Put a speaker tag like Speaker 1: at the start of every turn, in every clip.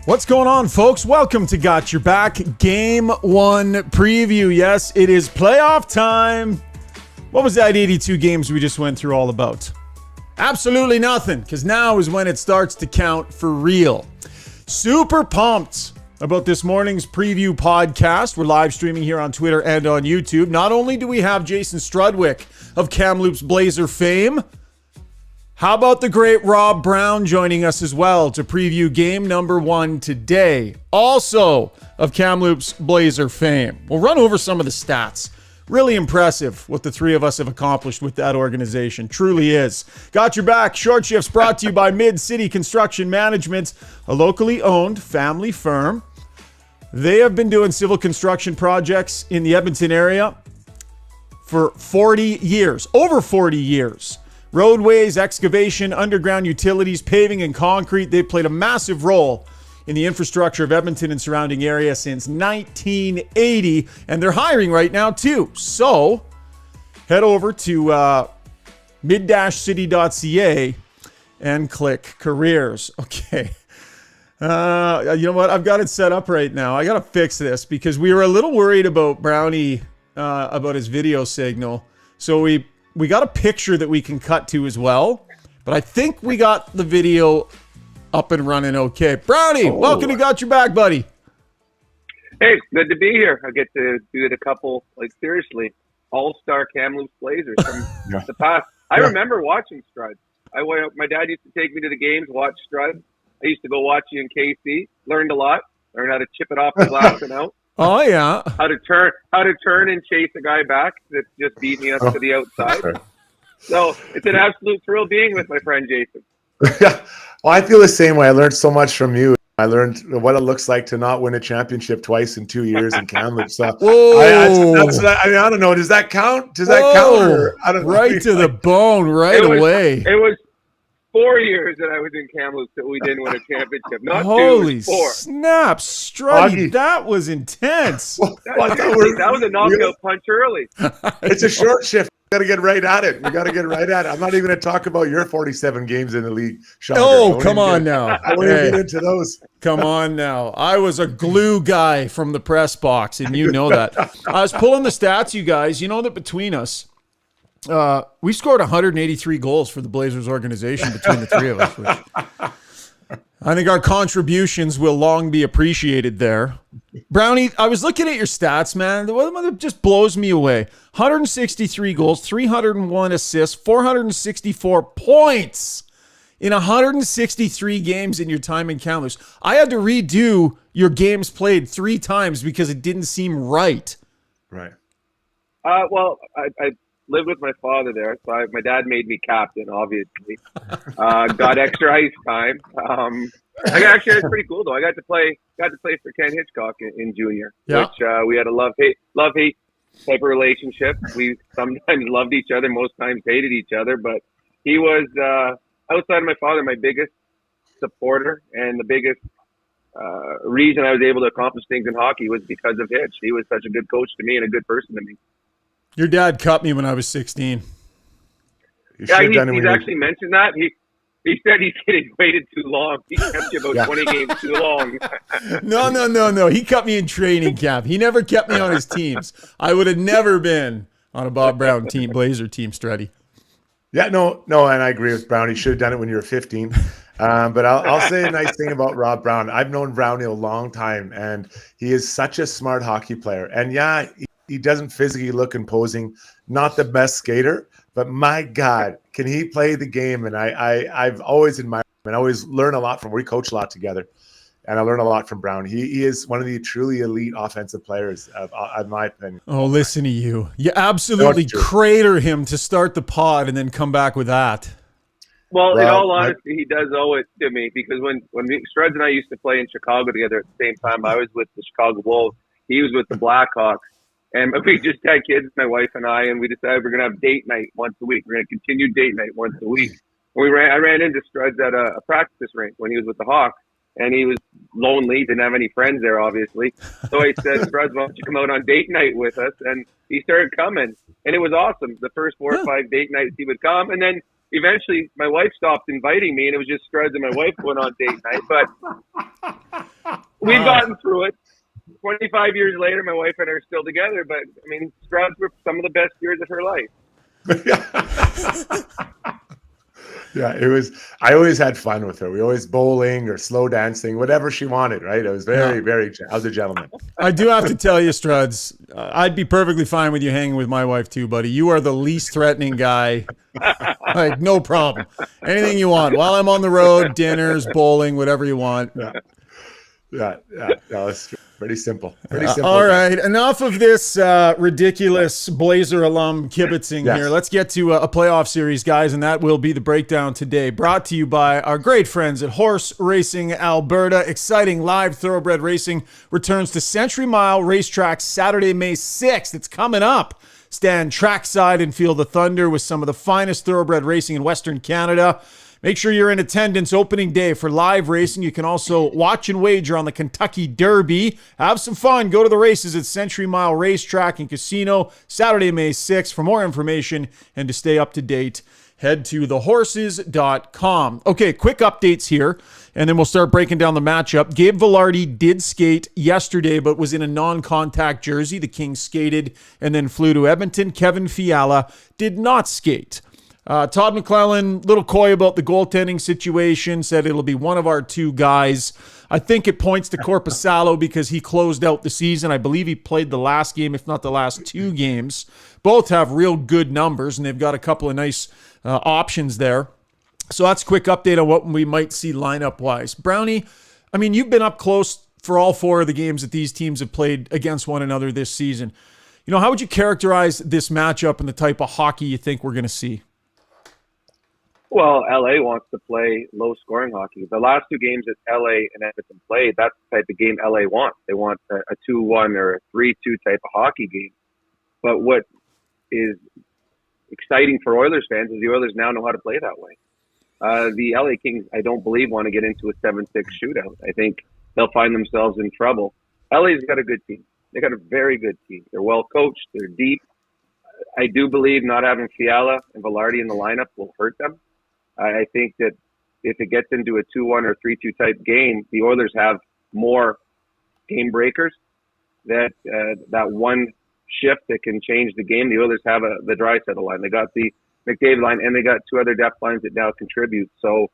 Speaker 1: What's going on, folks? Welcome to Got Your Back Game 1 preview. Yes, it is playoff time. What was that 82 games we just went through all about? Absolutely nothing, because now is when it starts to count for real. Super pumped about this morning's preview podcast. We're live streaming here on Twitter and on YouTube. Not only do we have Jason Strudwick of Kamloops Blazer fame, how about the great Rob Brown joining us as well to preview game number 1 today, also of Kamloops Blazer fame. We'll run over some of the stats. Really impressive what the three of us have accomplished with that organization. Truly is. Got Your Back. Short Shifts brought to you by Mid-City Construction Management, a locally owned family firm. They have been doing civil construction projects in the Edmonton area for 40 years, over 40 years. Roadways, excavation, underground utilities, paving, and concrete. They've played a massive role in the infrastructure of Edmonton and surrounding area since 1980, and they're hiring right now too. So head over to mid-city.ca and click careers. Okay. You know what? I've got it set up right now. I got to fix this because we were a little worried about Brownie, about his video signal. So we got a picture that we can cut to as well, but I think we got the video up and running okay. Brownie, welcome to Got Your Back, buddy.
Speaker 2: Hey, good to be here. I get to do it a couple, seriously, all-star Kamloops Blazers from the past. I remember watching Struds. My dad used to take me to the games, watch Struds. I used to go watch you in KC. Learned a lot. Learned how to chip it off the glass and out.
Speaker 1: Oh yeah.
Speaker 2: How to turn and chase a guy back that just beat me up to the outside. So it's an absolute thrill being with my friend Jason.
Speaker 3: Well, I feel the same way. I learned so much from you. I learned what it looks like to not win a championship twice in 2 years in Kamloops. So I don't know. Does that count? Does that count? Or, I don't know.
Speaker 1: Right to the bone, away.
Speaker 2: It was 4 years that I was in Kamloops that we didn't win a championship. Not
Speaker 1: Holy
Speaker 2: 2, 4.
Speaker 1: Snap, Struddy, that was intense.
Speaker 2: That was a knockout punch early.
Speaker 3: It's a short shift. We got to get right at it. I'm not even going to talk about your 47 games in the league, Sean.
Speaker 1: Oh, come on now.
Speaker 3: I won't even get into those.
Speaker 1: Come on now. I was a glue guy from the press box, and you know that. I was pulling the stats, you guys. You know that between us, we scored 183 goals for the Blazers organization between the three of us, which I think our contributions will long be appreciated there. Brownie, I was looking at your stats, man. The one that just blows me away. 163 goals, 301 assists, 464 points in 163 games in your time in Kamloops. I had to redo your games played 3 times because it didn't seem right.
Speaker 3: Right.
Speaker 2: Well, I lived with my father there, so my dad made me captain, obviously. Got extra ice time. Actually, it was pretty cool though. I got to play for Ken Hitchcock in junior, which we had a love-hate type of relationship. We sometimes loved each other, most times hated each other, but he was, outside of my father, my biggest supporter and the biggest reason I was able to accomplish things in hockey was because of Hitch. He was such a good coach to me and a good person to me.
Speaker 1: Your dad cut me when I was 16.
Speaker 2: He's actually mentioned that. He said he waited too long. He kept you about 20 games too long.
Speaker 1: No. He cut me in training camp. He never kept me on his teams. I would have never been on a Bob Brown team, Blazer team, Struddy.
Speaker 3: Yeah, no, and I agree with Brown. He should have done it when you were 15. But I'll say a nice thing about Rob Brown. I've known Brownie a long time, and he is such a smart hockey player. And yeah, he doesn't physically look imposing, not the best skater, but my God, can he play the game? And I've always admired him and always learn a lot from. We coach a lot together, and I learn a lot from Brown. He is one of the truly elite offensive players, in my opinion.
Speaker 1: Oh, listen to you. You absolutely crater him to start the pod and then come back with that.
Speaker 2: Well, in all honesty, he does owe it to me because when Struds and I used to play in Chicago together at the same time, I was with the Chicago Wolves. He was with the Blackhawks. And we just had kids, my wife and I, and we decided we're going to have date night once a week. We're going to continue date night once a week. And I ran into Struds at a practice rink when he was with the Hawks, and he was lonely, didn't have any friends there, obviously. So I said, Struds, why don't you come out on date night with us? And he started coming, and it was awesome. The first 4 or 5 date nights he would come, and then eventually my wife stopped inviting me, and it was just Struds and my wife going on date night. But we've gotten through it. 25 years later, my wife and I are still together. But I mean, Struds were some of the best years of her life.
Speaker 3: Yeah, it was. I always had fun with her. We always bowling or slow dancing, whatever she wanted. Right? It was very. I was a gentleman.
Speaker 1: I do have to tell you, Struds, I'd be perfectly fine with you hanging with my wife too, buddy. You are the least threatening guy. Like, no problem. Anything you want. While I'm on the road, dinners, bowling, whatever you want.
Speaker 3: Yeah. No, it's pretty simple. Pretty simple.
Speaker 1: All right. Enough of this ridiculous Blazer alum kibitzing here. Let's get to a playoff series, guys, and that will be the breakdown today. Brought to you by our great friends at Horse Racing Alberta. Exciting live thoroughbred racing returns to Century Mile Racetrack Saturday, May 6th. It's coming up. Stand trackside and feel the thunder with some of the finest thoroughbred racing in Western Canada. Make sure you're in attendance opening day for live racing. You can also watch and wager on the Kentucky Derby. Have some fun. Go to the races at Century Mile Racetrack and Casino Saturday, May 6th. For more information and to stay up to date, head to thehorses.com. Okay, quick updates here, and then we'll start breaking down the matchup. Gabe Vilardi did skate yesterday, but was in a non-contact jersey. The Kings skated and then flew to Edmonton. Kevin Fiala did not skate. Todd McClellan, little coy about the goaltending situation, said it'll be one of our two guys. I think it points to Korpisalo because he closed out the season. I believe he played the last game, if not the last two games. Both have real good numbers, and they've got a couple of nice options there. So that's a quick update on what we might see lineup-wise. Brownie, I mean, you've been up close for all four of the games that these teams have played against one another this season. You know, how would you characterize this matchup and the type of hockey you think we're going to see?
Speaker 2: Well, LA wants to play low-scoring hockey. The last two games that LA and Edmonton played, that's the type of game LA wants. They want a 2-1 or a 3-2 type of hockey game. But what is exciting for Oilers fans is the Oilers now know how to play that way. The LA Kings, I don't believe, want to get into a 7-6 shootout. I think they'll find themselves in trouble. LA's got a good team. They got a very good team. They're well coached. They're deep. I do believe not having Fiala and Vilardi in the lineup will hurt them. I think that if it gets into a 2-1 or 3-2 type game, the Oilers have more game breakers. That one shift that can change the game. The Oilers have the Draisaitl line. They got the McDavid line, and they got two other depth lines that now contribute. So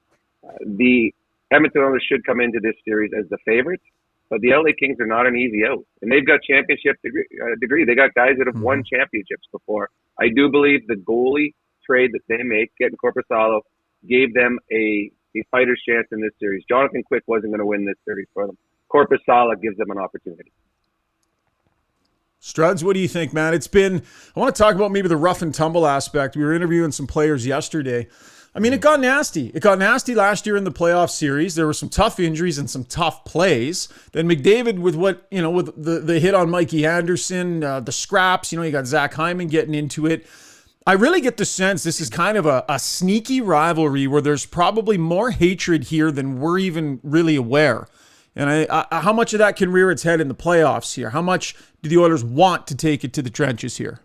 Speaker 2: the Edmonton Oilers should come into this series as the favorites, but the LA Kings are not an easy out. And they've got championship degree. They got guys that have won championships before. I do believe the goalie trade that they made, getting Korpisalo, gave them a fighter's chance in this series. Jonathan Quick wasn't going to win this series for them. Korpisalo gives them an opportunity.
Speaker 1: Struds, what do you think, man? I want to talk about maybe the rough and tumble aspect. We were interviewing some players yesterday. I mean, it got nasty. It got nasty last year in the playoff series. There were some tough injuries and some tough plays. Then McDavid with the hit on Mikey Anderson, the scraps, you got Zach Hyman getting into it. I really get the sense this is kind of a sneaky rivalry where there's probably more hatred here than we're even really aware. And how much of that can rear its head in the playoffs here? How much do the Oilers want to take it to the trenches here?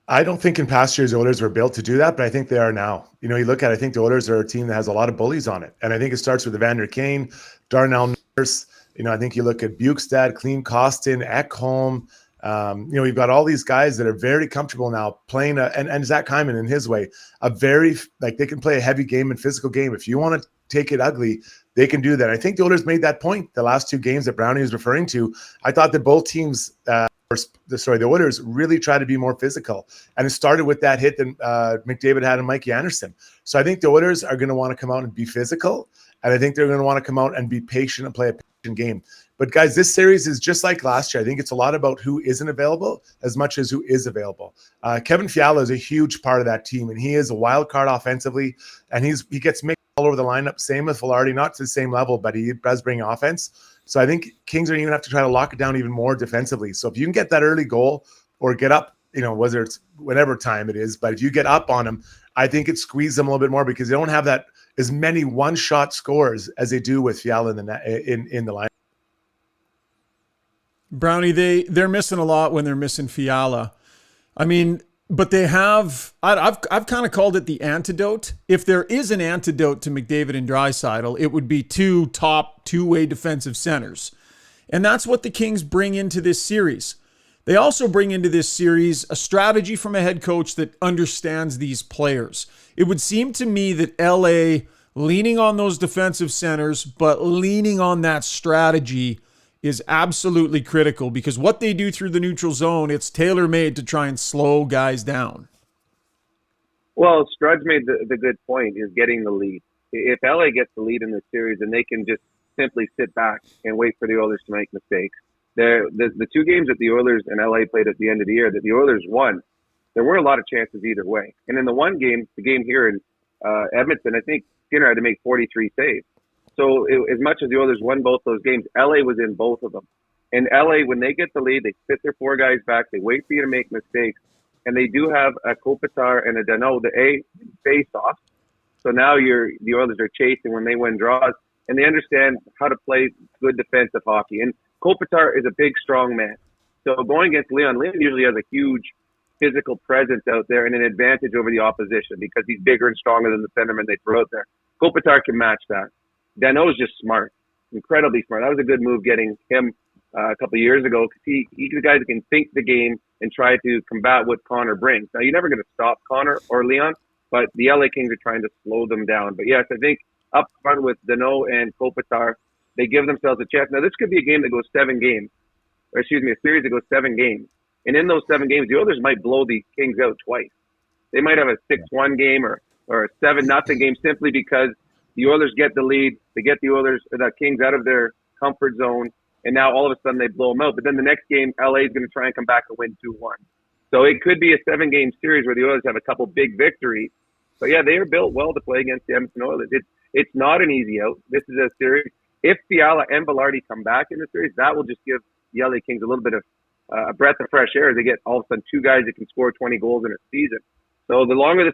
Speaker 3: I don't think in past years the Oilers were built to do that, but I think they are now. You look at, I think the Oilers are a team that has a lot of bullies on it. And I think it starts with Evander Kane, Darnell Nurse. I think you look at Bukestad, Klim Kostin, Ekholm. We've got all these guys that are very comfortable now playing, and Zach Hyman in his way, they can play a heavy game and physical game. If you want to take it ugly, they can do that. I think the Oilers made that point the last two games that Brownie was referring to. I thought that both teams, the Oilers really tried to be more physical. And it started with that hit that McDavid had on Mikey Anderson. So I think the Oilers are going to want to come out and be physical. And I think they're going to want to come out and be patient and play a patient game. But guys, this series is just like last year. I think it's a lot about who isn't available as much as who is available. Kevin Fiala is a huge part of that team, and he is a wild card offensively, and he gets mixed all over the lineup. Same with Vilardi, not to the same level, but he does bring offense. So I think Kings are even have to try to lock it down even more defensively. So if you can get that early goal or get up, whether it's whatever time it is, but if you get up on them, I think it squeezes them a little bit more because they don't have that as many one-shot scores as they do with Fiala in the line.
Speaker 1: Brownie, they're missing a lot when they're missing Fiala. I mean, but they have. I've kind of called it the antidote. If there is an antidote to McDavid and Draisaitl, it would be two top two-way defensive centers. And that's what the Kings bring into this series. They also bring into this series a strategy from a head coach that understands these players. It would seem to me that LA leaning on those defensive centers, but leaning on that strategy is absolutely critical, because what they do through the neutral zone, it's tailor-made to try and slow guys down.
Speaker 2: Well, Struds made the good point, is getting the lead. If LA gets the lead in this series, then they can just simply sit back and wait for the Oilers to make mistakes. The two games that the Oilers and LA played at the end of the year that the Oilers won, there were a lot of chances either way. And in the one game, the game here in Edmonton, I think Skinner had to make 43 saves. So as much as the Oilers won both those games, LA was in both of them. And LA, when they get the lead, they sit their four guys back, they wait for you to make mistakes, and they do have a Kopitar and a Danault, the face off. So now the Oilers are chasing when they win draws, and they understand how to play good defensive hockey. And Kopitar is a big, strong man. So going against Leon usually has a huge physical presence out there and an advantage over the opposition because he's bigger and stronger than the centerman they throw out there. Kopitar can match that. Danault is just smart, incredibly smart. That was a good move getting him a couple of years ago, because he's the guy that can think the game and try to combat what Connor brings. Now, you're never going to stop Connor or Leon, but the LA Kings are trying to slow them down. But yes, I think up front with Danault and Kopitar, they give themselves a chance. Now, this could be a game that goes 7 games, or a series that goes 7 games. And in those 7 games, the Oilers might blow the Kings out twice. They might have a 6-1 game or a 7-0 game simply because the Oilers get the lead. They get the Kings out of their comfort zone, and now all of a sudden they blow them out. But then the next game, LA is going to try and come back and win 2-1. So it could be a 7-game series where the Oilers have a couple big victories. But yeah, they are built well to play against the Edmonton Oilers. It's not an easy out. This is a series. If Fiala and Velarde come back in the series, that will just give the LA Kings a little bit of a breath of fresh air. They get all of a sudden 2 guys that can score 20 goals in a season. So the longer the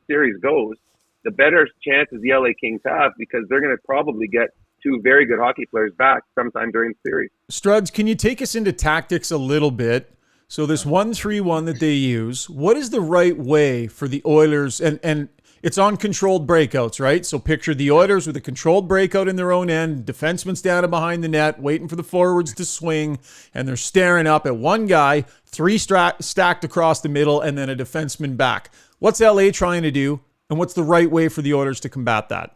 Speaker 2: series goes, the better chances the LA Kings have, because they're going to probably get 2 very good hockey players back sometime during the series.
Speaker 1: Struds, can you take us into tactics a little bit? So this 1-3-1 that they use, what is the right way for the Oilers? And it's on controlled breakouts, right? So picture the Oilers with a controlled breakout in their own end, defenseman standing behind the net, waiting for the forwards to swing, and they're staring up at one guy, 3 stacked across the middle, and then a defenseman back. What's LA trying to do, and what's the right way for the Oilers to combat that?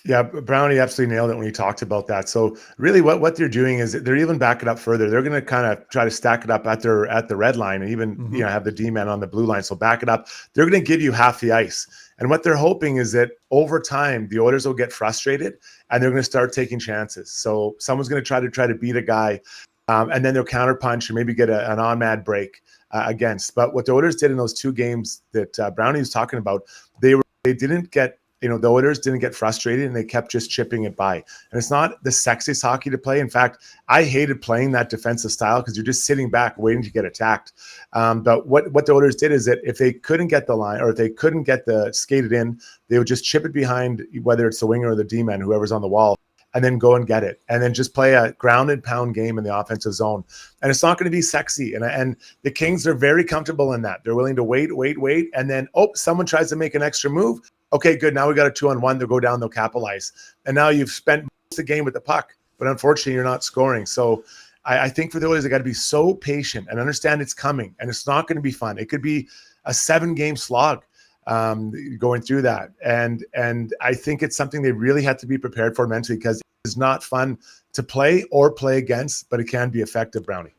Speaker 3: Yeah, Brownie absolutely nailed it when he talked about that. So really what they're doing is they're even backing up further. They're going to kind of try to stack it up at the red line and even have the D-man on the blue line. So back it up. They're going to give you half the ice. And what they're hoping is that over time, the Oilers will get frustrated and they're going to start taking chances. So someone's going to try to beat a guy and then they'll counterpunch or maybe get an on-mad break against. But what the Oilers did in those 2 games that Brownie was talking about, they didn't get, the Oilers didn't get frustrated and they kept just chipping it by. And it's not the sexiest hockey to play. In fact, I hated playing that defensive style because you're just sitting back waiting to get attacked. But what the Oilers did is that if they couldn't get the line or if they couldn't get the skated in, they would just chip it behind, whether it's the winger or the D-man, whoever's on the wall, and then go and get it. And then just play a ground and pound game in the offensive zone. And it's not going to be sexy. And the Kings are very comfortable in that. They're willing to wait. And then, someone tries to make an extra move. Okay, good. Now we got a 2-on-1. They'll go down, they'll capitalize. And now you've spent most of the game with the puck, but unfortunately you're not scoring. So I think for the Oilers, they got to be so patient and understand it's coming and it's not going to be fun. It could be a 7-game slog going through that. And I think it's something they really have to be prepared for mentally, because it's not fun to play or play against, but it can be effective, Brownie.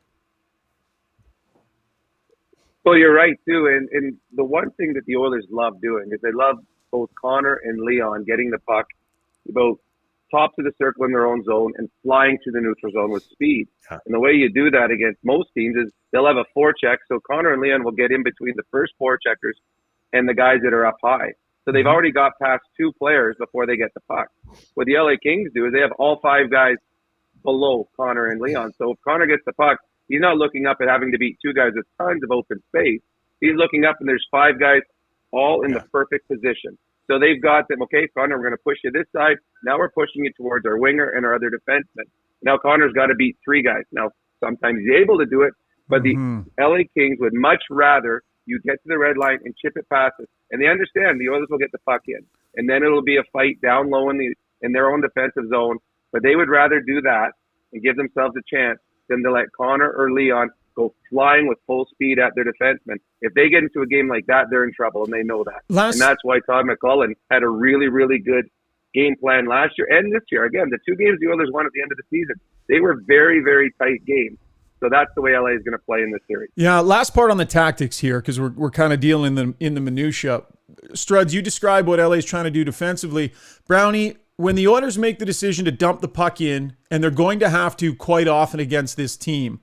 Speaker 2: Well, you're right too. And the one thing that the Oilers love doing is they love both Connor and Leon getting the puck about top of the circle in their own zone and flying to the neutral zone with speed. Yeah. And the way you do that against most teams is they'll have a forecheck. So Connor and Leon will get in between the first forecheckers and the guys that are up high. So they've already got past 2 players before they get the puck. What the LA Kings do is they have all 5 guys below Connor and Leon. So if Connor gets the puck, he's not looking up at having to beat 2 guys with tons of open space. He's looking up and there's 5 guys all in the perfect position. So they've got them, okay, Connor, we're going to push you this side. Now we're pushing you towards our winger and our other defenseman. Now Connor's got to beat 3 guys. Now, sometimes he's able to do it, but the LA Kings would much rather you get to the red line and chip it past us. And they understand the Oilers will get the puck in. And then it'll be a fight down low in their own defensive zone. But they would rather do that and give themselves a chance than to let Connor or Leon go flying with full speed at their defensemen. If they get into a game like that, they're in trouble, and they know that. And that's why Todd McCullough had a really, really good game plan last year and this year. Again, the 2 games the Oilers won at the end of the season, they were very, very tight games. So that's the way LA is going to play in this series.
Speaker 1: Yeah, last part on the tactics here, because we're kind of dealing in the minutia. Struds, you describe what LA is trying to do defensively. Brownie, when the Oilers make the decision to dump the puck in, and they're going to have to quite often against this team,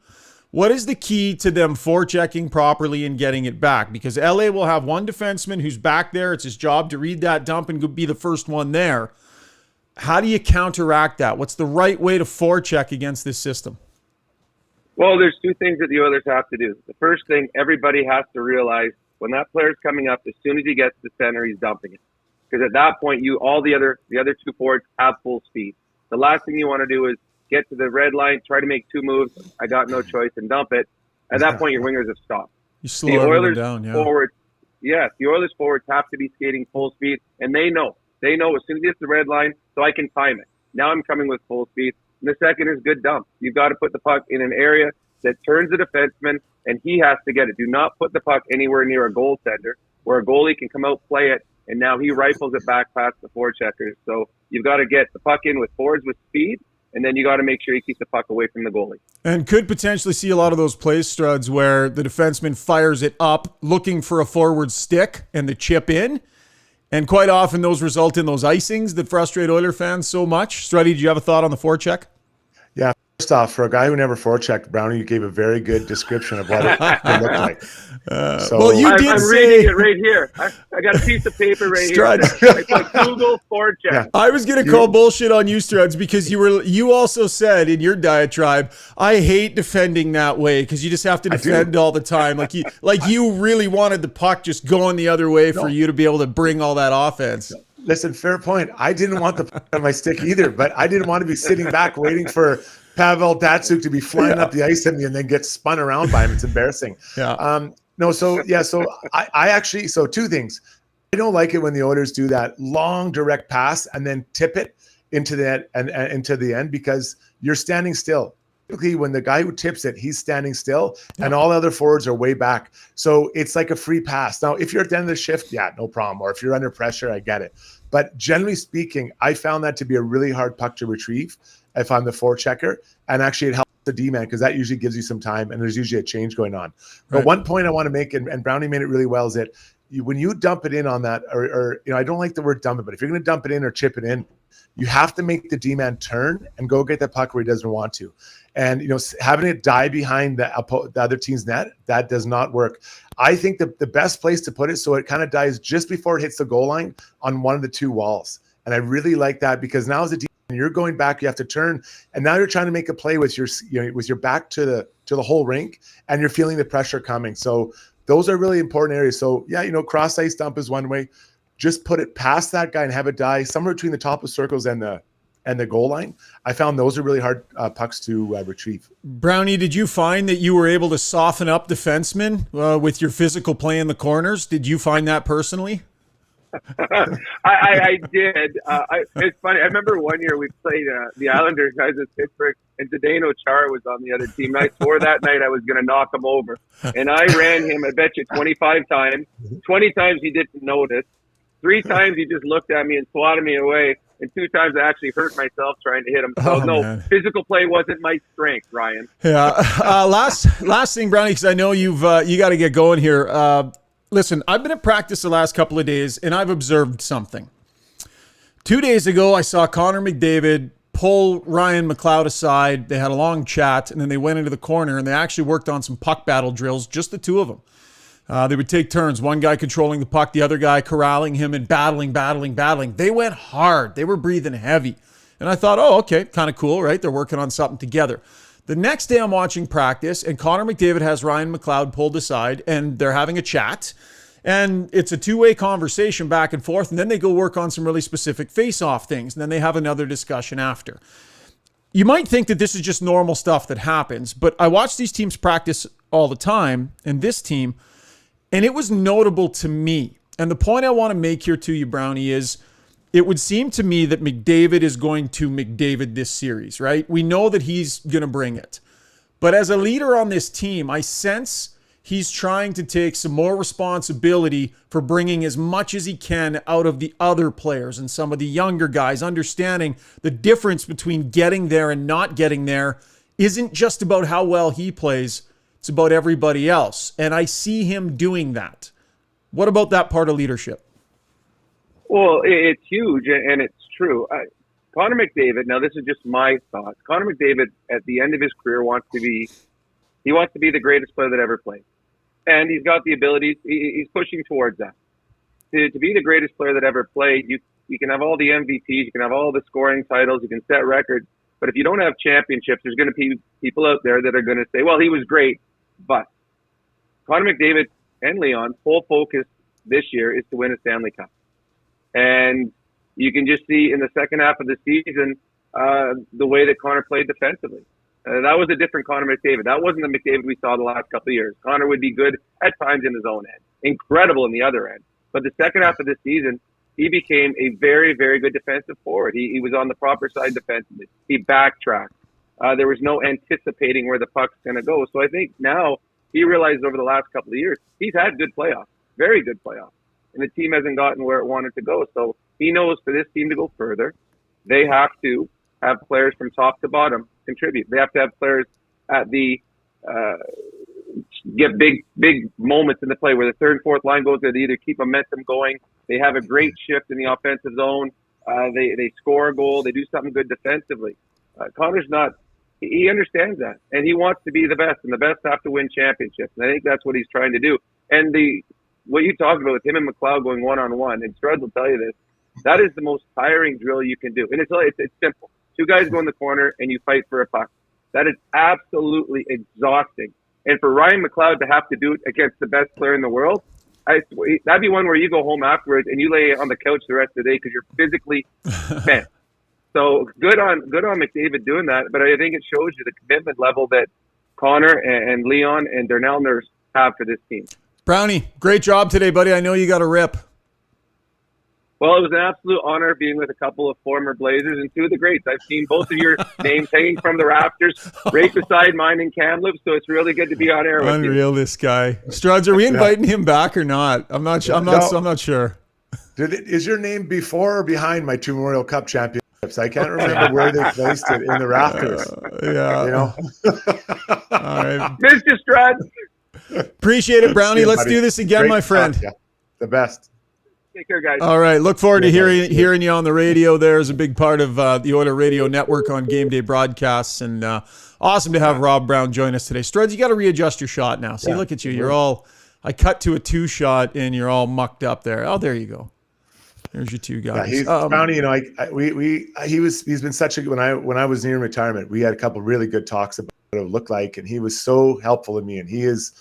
Speaker 1: what is the key to them forechecking properly and getting it back? Because LA will have one defenseman who's back there. It's his job to read that dump and be the first one there. How do you counteract that? What's the right way to forecheck against this system?
Speaker 2: Well, there's 2 things that the Oilers have to do. The first thing, everybody has to realize when that player's coming up, as soon as he gets to center, he's dumping it. Because at that point, all the other 2 forwards have full speed. The last thing you want to do is get to the red line, try to make 2 moves, I got no choice, and dump it. At that point, your wingers have stopped.
Speaker 1: You slow everything down, yeah.
Speaker 2: The Oilers forwards have to be skating full speed, and they know. They know as soon as he hits the red line, so I can time it. Now I'm coming with full speed. And the second is good dump. You've got to put the puck in an area that turns the defenseman, and he has to get it. Do not put the puck anywhere near a goaltender where a goalie can come out, play it, and now he rifles it back past the forecheckers. So you've got to get the puck in with forwards with speed, and then you got to make sure you keep the puck away from the goalie.
Speaker 1: And could potentially see a lot of those plays, Struds, where the defenseman fires it up looking for a forward stick and the chip in. And quite often those result in those icings that frustrate Oiler fans so much. Struddy, do you have a thought on the forecheck?
Speaker 3: Yeah, first off, for a guy who never forechecked, Brownie, you gave a very good description of what it looked like.
Speaker 1: Well, you
Speaker 2: I'm
Speaker 1: did say...
Speaker 2: reading it right here. I got a piece of paper right
Speaker 1: Struds.
Speaker 2: here. It's like Google forecheck.
Speaker 3: Yeah.
Speaker 1: I was going to call bullshit on you, Struds, because you also said in your diatribe, I hate defending that way because you just have to defend all the time. Like you really wanted the puck just going the other way for you to be able to bring all that offense.
Speaker 3: Listen, fair point. I didn't want the puck on my stick either, but I didn't want to be sitting back waiting for Pavel Datsyuk to be flying up the ice at me and then get spun around by him. It's embarrassing.
Speaker 1: Yeah.
Speaker 3: So I actually, 2 things. I don't like it when the Oilers do that long direct pass and then tip it into the and into the end because you're standing still. Typically, when the guy who tips it, he's standing still, and all other forwards are way back. So it's like a free pass. Now, if you're at the end of the shift, no problem. Or if you're under pressure, I get it. But generally speaking, I found that to be a really hard puck to retrieve if I'm the forechecker. And actually, it helps the D-man because that usually gives you some time, and there's usually a change going on. But one point I want to make, and Brownie made it really well, is that when you dump it in on that, or I don't like the word dump it, but if you're going to dump it in or chip it in, you have to make the D-man turn and go get the puck where he doesn't want to. And, having it die behind the other team's net, that does not work. I think the best place to put it so it kind of dies just before it hits the goal line on one of the 2 walls. And I really like that because now as a D-man, you're going back, you have to turn, and now you're trying to make a play with your back to the whole rink, and you're feeling the pressure coming. So those are really important areas. So cross ice dump is one way. Just put it past that guy and have it die somewhere between the top of circles and the goal line. I found those are really hard pucks to retrieve.
Speaker 1: Brownie, did you find that you were able to soften up defensemen with your physical play in the corners? Did you find that personally?
Speaker 2: I did. It's funny. I remember one year we played the Islanders guys at Pittsburgh, and Zdeno Chara was on the other team. And I swore that night I was going to knock him over. And I ran him, I bet you, 25 times. 20 times he didn't notice. 3 times he just looked at me and swatted me away. And 2 times I actually hurt myself trying to hit him. So man. Physical play wasn't my strength, Ryan.
Speaker 1: Yeah. Last thing, Brownie, because I know you got to get going here. Listen, I've been at practice the last couple of days, and I've observed something. 2 days ago, I saw Connor McDavid pull Ryan McLeod aside. They had a long chat, and then they went into the corner, and they actually worked on some puck battle drills, just the 2 of them. They would take turns, one guy controlling the puck, the other guy corralling him and battling. They went hard. They were breathing heavy. And I thought, okay, kind of cool, right? They're working on something together. The next day I'm watching practice, and Connor McDavid has Ryan McLeod pulled aside, and they're having a chat. And it's a 2-way conversation back and forth, and then they go work on some really specific face-off things, and then they have another discussion after. You might think that this is just normal stuff that happens, but I watch these teams practice all the time, and this team, and it was notable to me. And the point I want to make here to you, Brownie, is it would seem to me that McDavid is going to McDavid this series, right? We know that he's going to bring it. But as a leader on this team, I sense he's trying to take some more responsibility for bringing as much as he can out of the other players and some of the younger guys, understanding the difference between getting there and not getting there isn't just about how well he plays. It's about everybody else. And I see him doing that. What about that part of leadership?
Speaker 2: Well, it's huge, and it's true. Connor McDavid, now this is just my thoughts. Connor McDavid, at the end of his career, wants to be the greatest player that ever played. And he's got the abilities. He's pushing towards that. To be the greatest player that ever played, you can have all the MVPs, you can have all the scoring titles, you can set records. But if you don't have championships, there's going to be people out there that are going to say, well, he was great, but Connor McDavid and Leon, full focus this year is to win a Stanley Cup. And you can just see in the second half of the season the way that Connor played defensively. That was a different Connor McDavid. That wasn't the McDavid we saw the last couple of years. Connor would be good at times in his own end, incredible in the other end. But the second half of the season, he became a very, very good defensive forward. He was on the proper side defensively. He backtracked. There was no anticipating where the puck's going to go. So I think now he realized over the last couple of years, he's had good playoffs, very good playoffs. And the team hasn't gotten where it wanted to go. So he knows for this team to go further, they have to have players from top to bottom contribute. They have to have players at the get big moments in the play where the third and fourth line goes there. They either keep momentum going. They have a great shift in the offensive zone. They score a goal. They do something good defensively. Connor's not. He understands that, and he wants to be the best, and the best have to win championships. And I think that's what he's trying to do. And what you talked about with him and McLeod going one-on-one, and Struds will tell you this, that is the most tiring drill you can do. And it's simple. Two guys go in the corner, and you fight for a puck. That is absolutely exhausting. And for Ryan McLeod to have to do it against the best player in the world, that'd be one where you go home afterwards and you lay on the couch the rest of the day because you're physically spent. So good on McDavid doing that, but I think it shows you the commitment level that Connor and Leon and Darnell Nurse have for this team.
Speaker 1: Brownie, great job today, buddy. I know you got a rip.
Speaker 2: Well, it was an absolute honor being with a couple of former Blazers and two of the greats. I've seen both of your names hanging from the rafters right beside mine in Kamloops, so it's really good to be on air with you.
Speaker 1: Unreal, this guy. Struds, are we inviting him back or not? I'm not sure.
Speaker 3: Is your name before or behind my 2 Memorial Cup championships? I can't remember where they placed it in the rafters.
Speaker 1: Yeah.
Speaker 3: You know?
Speaker 1: All right.
Speaker 2: Mr. Struds.
Speaker 1: Appreciate it, Brownie. Let's
Speaker 3: buddy.
Speaker 1: do this again,
Speaker 3: Great
Speaker 1: my friend.
Speaker 3: stuff, yeah. The best.
Speaker 2: Take care, guys.
Speaker 1: All right. Look forward to hearing you on the radio. There's a big part of the Oiler Radio Network on game day broadcasts, and awesome to have Rob Brown join us today. Struds, you got to readjust your shot now. See, look at you. You're all. I cut to a 2 shot, and you're all mucked up there. Oh, there you go. There's your 2 guys.
Speaker 3: Yeah, he's Brownie. You know, he's been such a when I was near retirement, we had a couple really good talks about what it looked like, and he was so helpful to me. And he's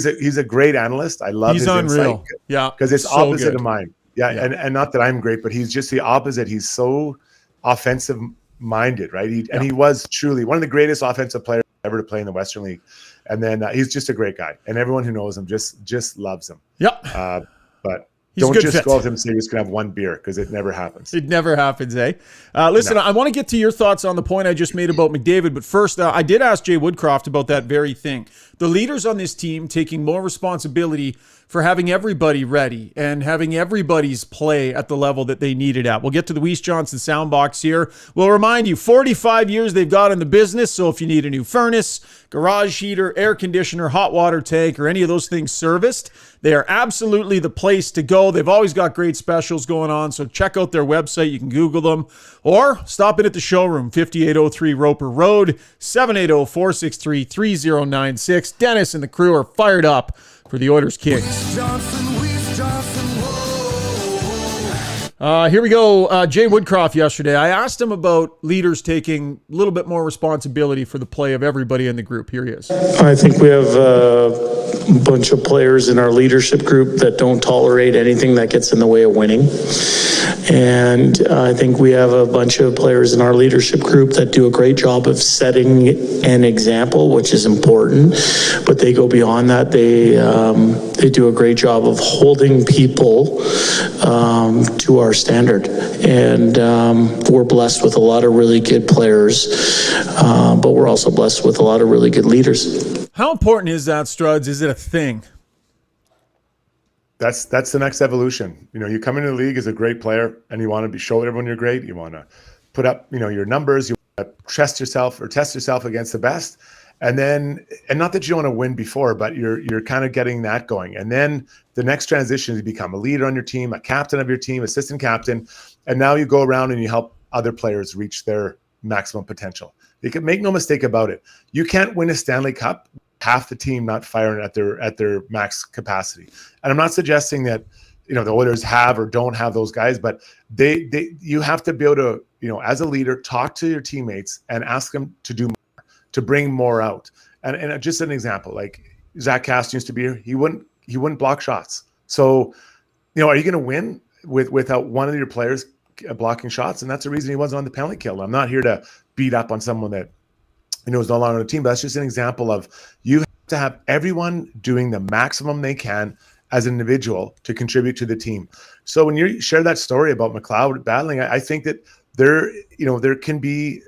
Speaker 3: a great analyst. I love his
Speaker 1: unreal.
Speaker 3: insight.
Speaker 1: Yeah,
Speaker 3: because it's
Speaker 1: so
Speaker 3: opposite
Speaker 1: good.
Speaker 3: of mine. Yeah, and not that I'm great, but he's just the opposite. He's so offensive minded, right? And he was truly one of the greatest offensive players ever to play in the Western League. And then he's just a great guy, and everyone who knows him just loves him.
Speaker 1: Yep.
Speaker 3: But
Speaker 1: He's
Speaker 3: don't just
Speaker 1: fit.
Speaker 3: go out and say he's going to have 1 beer, because it never happens.
Speaker 1: It never happens, eh? Listen, I want to get to your thoughts on the point I just made about McDavid, but first, I did ask Jay Woodcroft about that very thing. The leaders on this team taking more responsibility for having everybody ready and having everybody's play at the level that they need it at. We'll get to the Weiss Johnson soundbox here. We'll remind you, 45 years they've got in the business, so if you need a new furnace, garage heater, air conditioner, hot water tank, or any of those things serviced, they are absolutely the place to go. They've always got great specials going on, so check out their website. You can Google them or stop in at the showroom, 5803 Roper Road, 780-463-3096. Dennis and the crew are fired up for the Oilers Kings. Here we go. Jay Woodcroft yesterday. I asked him about leaders taking a little bit more responsibility for the play of everybody in the group. Here he is.
Speaker 4: I think we have bunch of players in our leadership group that don't tolerate anything that gets in the way of winning. And I think we have a bunch of players in our leadership group that do a great job of setting an example, which is important, but they go beyond that. They do a great job of holding people to our standard. And we're blessed with a lot of really good players, but we're also blessed with a lot of really good leaders.
Speaker 1: How important is that, Struds? Is it a thing?
Speaker 3: That's the next evolution. You come into the league as a great player and you want to show everyone you're great. You want to put up, your numbers. You want to test yourself against the best. And not that you don't want to win before, but you're kind of getting that going. And then the next transition is you become a leader on your team, a captain of your team, assistant captain. And now you go around and you help other players reach their maximum potential. You can make no mistake about it. You can't win a Stanley Cup half the team not firing at their max capacity. And I'm not suggesting that the Oilers have or don't have those guys, but you have to be able to, as a leader, talk to your teammates and ask them to do more, to bring more out. And just an example, like Zach Cass used to be here, he wouldn't block shots. So, are you going to win without one of your players blocking shots? And that's the reason he wasn't on the penalty kill. I'm not here to beat up on someone that is no longer on the team, but that's just an example of you have to have everyone doing the maximum they can as an individual to contribute to the team. So when you share that story about McLeod battling, I think that there can be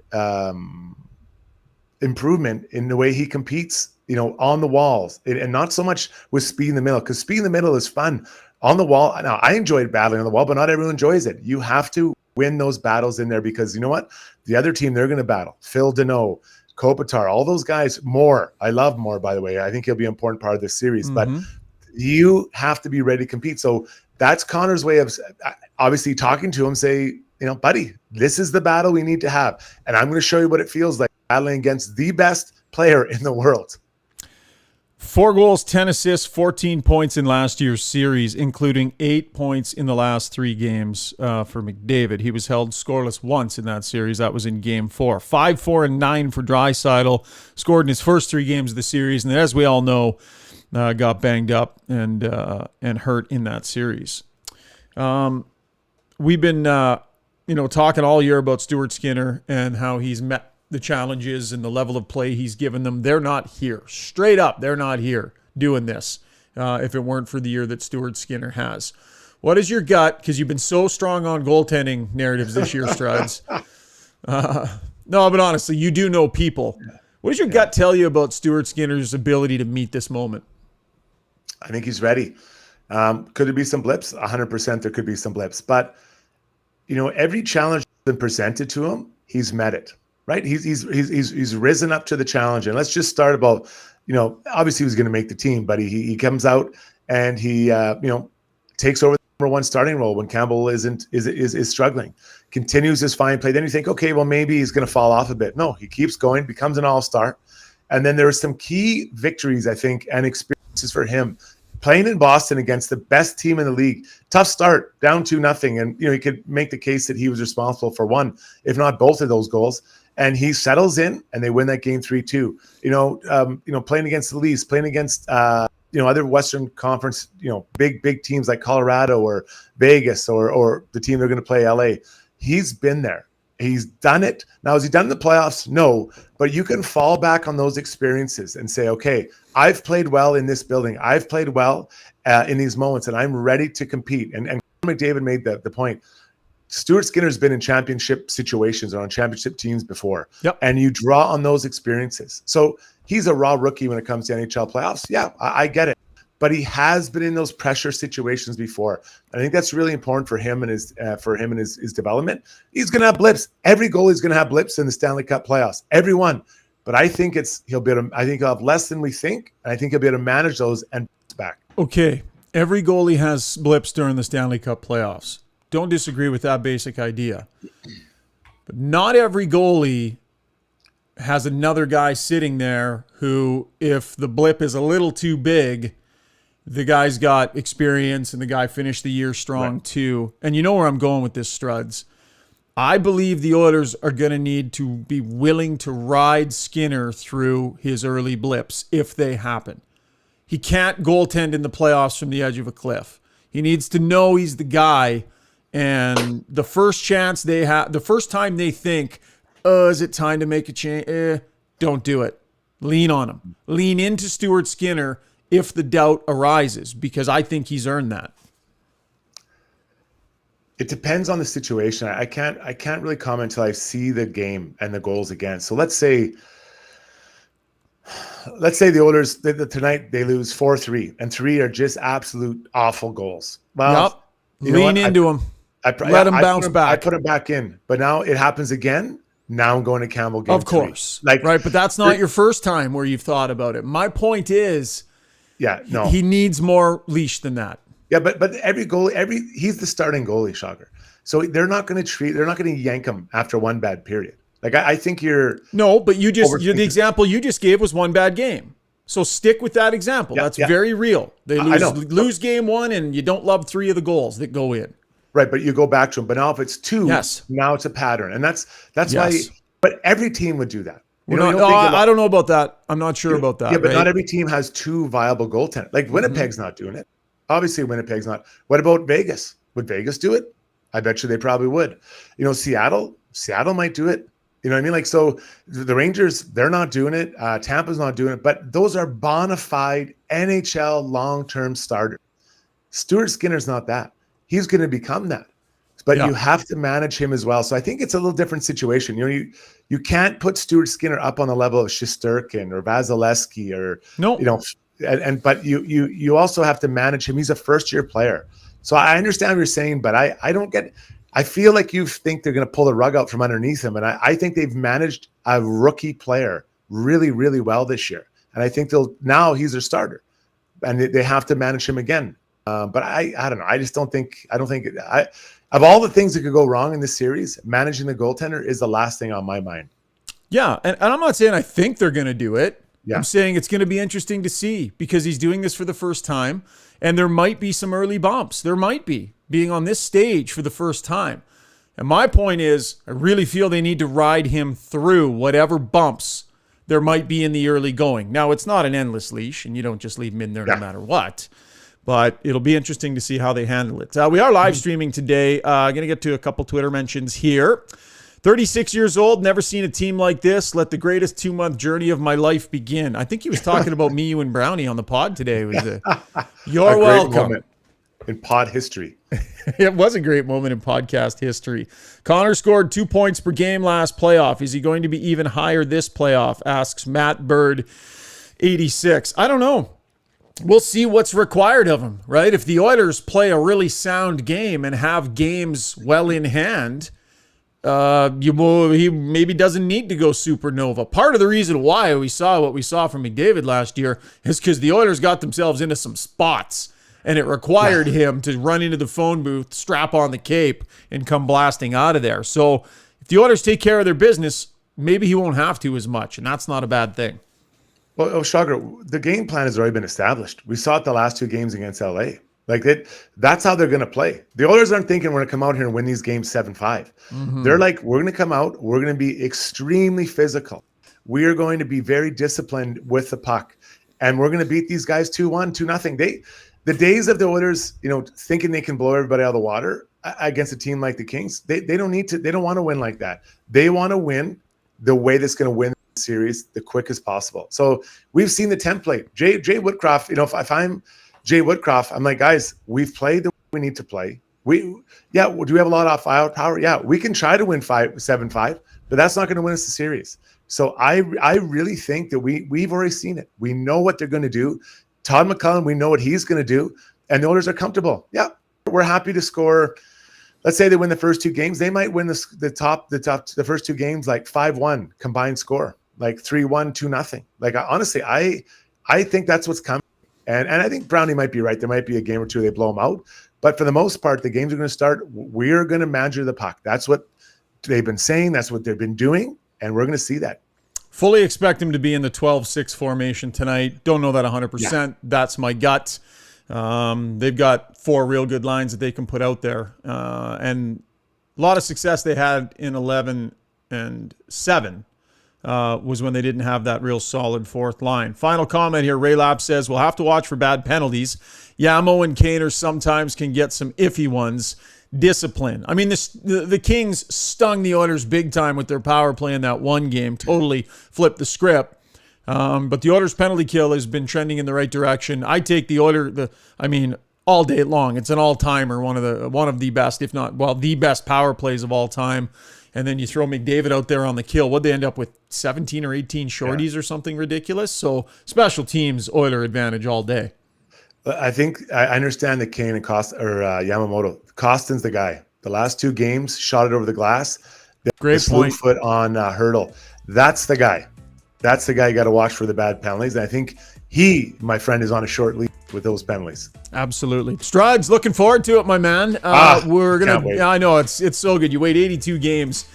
Speaker 3: improvement in the way he competes, on the walls, and not so much with speed in the middle, because speed in the middle is fun. On the wall, now I enjoyed battling on the wall, but not everyone enjoys it. You have to win those battles in there, because you know what? The other team, they're going to battle. Phil Deneau, Kopitar, all those guys. More. I love More, by the way. I think he'll be an important part of this series. But you have to be ready to compete. So that's Connor's way of obviously talking to him, say, buddy, this is the battle we need to have. And I'm going to show you what it feels like battling against the best player in the world.
Speaker 1: 4 goals, 10 assists, 14 points in last year's series, including 8 points in the last 3 games for McDavid. He was held scoreless once in that series. That was in Game 4. 5, 4, and 9 for Draisaitl. Scored in his first 3 games of the series, and as we all know, got banged up and hurt in that series. We've been talking all year about Stuart Skinner and how he's met the challenges and the level of play he's given them. They're not here. Straight up, they're not here doing this if it weren't for the year that Stuart Skinner has. What is your gut? Because you've been so strong on goaltending narratives this year, Struds. No, but honestly, you do know people. What does your gut tell you about Stuart Skinner's ability to meet this moment?
Speaker 3: I think he's ready. Could there be some blips? 100% there could be some blips. But, every challenge that's been presented to him, he's met it. Right, he's risen up to the challenge, and let's just start about, obviously he was going to make the team, but he comes out and he takes over the number 1 starting role when Campbell is struggling, continues his fine play. Then you think, okay, well maybe he's going to fall off a bit. No, he keeps going, becomes an all-star, and then there are some key victories I think and experiences for him. Playing in Boston against the best team in the league, tough start, down 2-0, and you could make the case that he was responsible for one, if not both of those goals. And he settles in, and they win that game 3-2. Playing against the Leafs, playing against other Western Conference, big teams like Colorado or Vegas or the team they're going to play, LA. He's been there. He's done it. Now, has he done the playoffs? No, but you can fall back on those experiences and say, okay, I've played well in this building. I've played well in these moments, and I'm ready to compete. And McDavid made the point. Stuart Skinner's been in championship situations or on championship teams before. Yep. And you draw on those experiences. So he's a raw rookie when it comes to NHL playoffs. Yeah, I get it. But he has been in those pressure situations before. I think that's really important for him and his development. He's going to have blips. Every goalie's going to have blips in the Stanley Cup playoffs. Everyone. But I think he'll have less than we think. And I think he'll be able to manage those and bounce back.
Speaker 1: Okay. Every goalie has blips during the Stanley Cup playoffs. Don't disagree with that basic idea. But not every goalie has another guy sitting there who, if the blip is a little too big, the guy's got experience and the guy finished the year strong too. And you know where I'm going with this, Struds. I believe the Oilers are going to need to be willing to ride Skinner through his early blips if they happen. He can't goaltend in the playoffs from the edge of a cliff. He needs to know he's the guy. And the first chance they have, the first time they think, is it time to make a change? Don't do it. Lean on him. Lean into Stuart Skinner if the doubt arises, because I think he's earned that.
Speaker 3: It depends on the situation. I can't really comment until I see the game and the goals again. So let's say the Oilers tonight they lose 4-3, and 3 are just absolute awful goals. Well,
Speaker 1: lean into them. Let him bounce back.
Speaker 3: I put him back in, but now it happens again. Now I'm going to Campbell game.
Speaker 1: Of course, right, but that's not your first time where you've thought about it. My point is, he needs more leash than that.
Speaker 3: Yeah, but every goal, he's the starting goalie, Rishaug. So they're not going to yank him after one bad period. Like I think you're
Speaker 1: but the example you just gave was one bad game. So stick with that example. That's very real. They lose game 1, and you don't love 3 of the goals that go in.
Speaker 3: Right, but you go back to him. But now if it's 2, now it's a pattern, and that's why. But every team would do that.
Speaker 1: I don't know about that. I'm not sure about that.
Speaker 3: Yeah, but not every team has 2 viable goaltenders. Like Winnipeg's not doing it. Obviously, Winnipeg's not. What about Vegas? Would Vegas do it? I bet you they probably would. Seattle might do it. You know what I mean? Like, so the Rangers, they're not doing it. Tampa's not doing it. But those are bona fide NHL long-term starters. Stuart Skinner's not that. He's going to become that. But you have to manage him as well. So I think it's a little different situation. You can't put Stuart Skinner up on the level of Shesterkin or Vasilevsky or but you also have to manage him. He's a first-year player. So I understand what you're saying, but I don't get. I feel like you think they're going to pull the rug out from underneath him, and I think they've managed a rookie player really, really well this year. And I think now he's their starter, and they have to manage him again. But I don't know. I don't think of all the things that could go wrong in this series, managing the goaltender is the last thing on my mind.
Speaker 1: Yeah, and I'm not saying I think they're going to do it.
Speaker 3: Yeah.
Speaker 1: I'm saying it's going to be interesting to see because he's doing this for the first time, and there might be some early bumps. There might be, being on this stage for the first time. And my point is, I really feel they need to ride him through whatever bumps there might be in the early going. Now, it's not an endless leash, and you don't just leave him in there no matter what. But it'll be interesting to see how they handle it. We are live streaming today. Going to get to a couple Twitter mentions here. 36 years old, never seen a team like this. Let the greatest 2-month journey of my life begin. I think he was talking about me, you, and Brownie on the pod today. It was you're welcome.
Speaker 3: Moment in pod history.
Speaker 1: It was a great moment in podcast history. Connor scored 2 points per game last playoff. Is he going to be even higher this playoff? Asks Matt Bird, 86. I don't know. We'll see what's required of him, right? If the Oilers play a really sound game and have games well in hand, he maybe doesn't need to go supernova. Part of the reason why we saw what we saw from McDavid last year is because the Oilers got themselves into some spots, and it required him to run into the phone booth, strap on the cape, and come blasting out of there. So if the Oilers take care of their business, maybe he won't have to as much, and that's not a bad thing.
Speaker 3: Well, Rishaug, the game plan has already been established. We saw it the last 2 games against LA. That's how they're going to play. The Oilers aren't thinking we're going to come out here and win these games 7-5. Mm-hmm. They're like, we're going to come out, we're going to be extremely physical. We are going to be very disciplined with the puck, and we're going to beat these guys 2-1, 2-0. The days of the Oilers, thinking they can blow everybody out of the water against a team like the Kings, they don't need to. They don't want to win like that. They want to win the way that's going to win the series the quickest possible. So we've seen the template. Jay Woodcroft, if I'm Jay Woodcroft, I'm like, guys, we've played the way we need to play. Do we have a lot of firepower? Yeah, we can try to win 7-5, but that's not going to win us the series. So I really think that we've already seen it. We know what they're going to do. Todd McCullum, we know what he's going to do, and the Oilers are comfortable. Yeah, we're happy to score. Let's say they win the first 2 games. They might win the first 2 games like 5-1 combined score, like 3-1, 2-0. Like honestly, I think that's what's coming. And I think Brownie might be right. There might be a game or 2 they blow them out. But for the most part, the games are going to start. We're going to manage the puck. That's what they've been saying. That's what they've been doing. And we're going to see that.
Speaker 1: Fully expect him to be in the 12-6 formation tonight. Don't know that 100%. Yeah. That's my gut. They've got 4 real good lines that they can put out there. And a lot of success they had in 11 and 7. was when they didn't have that real solid fourth line. Final comment here. Ray Lap says, we'll have to watch for bad penalties. Yamo and Kaner sometimes can get some iffy ones. Discipline. I mean, the Kings stung the Oilers big time with their power play in that one game. Totally flipped the script. But the Oilers penalty kill has been trending in the right direction. I take the Oilers, all day long. It's an all-timer, one of the best, if not, the best power plays of all time. And then you throw McDavid out there on the kill. What'd they end up with, 17 or 18 shorties or something ridiculous? So special teams, Oiler advantage all day.
Speaker 3: I think I understand that Kane and Yamamoto. Costin's the guy. The last 2 games, shot it over the glass.
Speaker 1: Great point.
Speaker 3: Foot on hurdle. That's the guy. That's the guy you got to watch for the bad penalties. And I think he, my friend, is on a short leash with those penalties.
Speaker 1: Absolutely. Struds, looking forward to it, my man. We're gonna. Yeah, I know it's so good. You wait 82 games.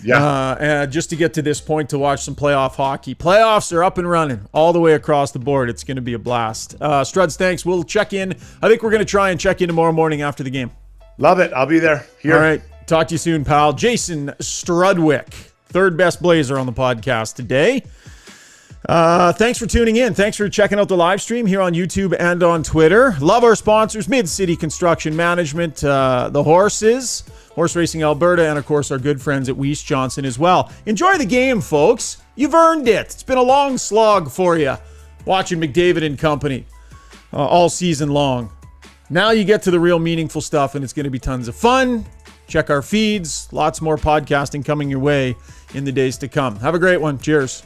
Speaker 1: Yeah. Just to get to this point to watch some playoff hockey. Playoffs are up and running all the way across the board. It's going to be a blast. Struds, thanks. We'll check in. I think we're going to try and check in tomorrow morning after the game.
Speaker 3: Love it. I'll be there. Here.
Speaker 1: All right. Talk to you soon, pal. Jason Strudwick, third best Blazer on the podcast today. Thanks for tuning in. Thanks for checking out the live stream here on YouTube and on Twitter. Love our sponsors, Mid-City Construction Management, the Horses, Horse Racing Alberta, and of course our good friends at Weiss Johnson as well. Enjoy the game, folks. You've earned it. It's been a long slog for you watching McDavid and company all season long. Now you get to the real meaningful stuff, and it's going to be tons of fun. Check our feeds. Lots more podcasting coming your way in the days to come. Have a great one. Cheers.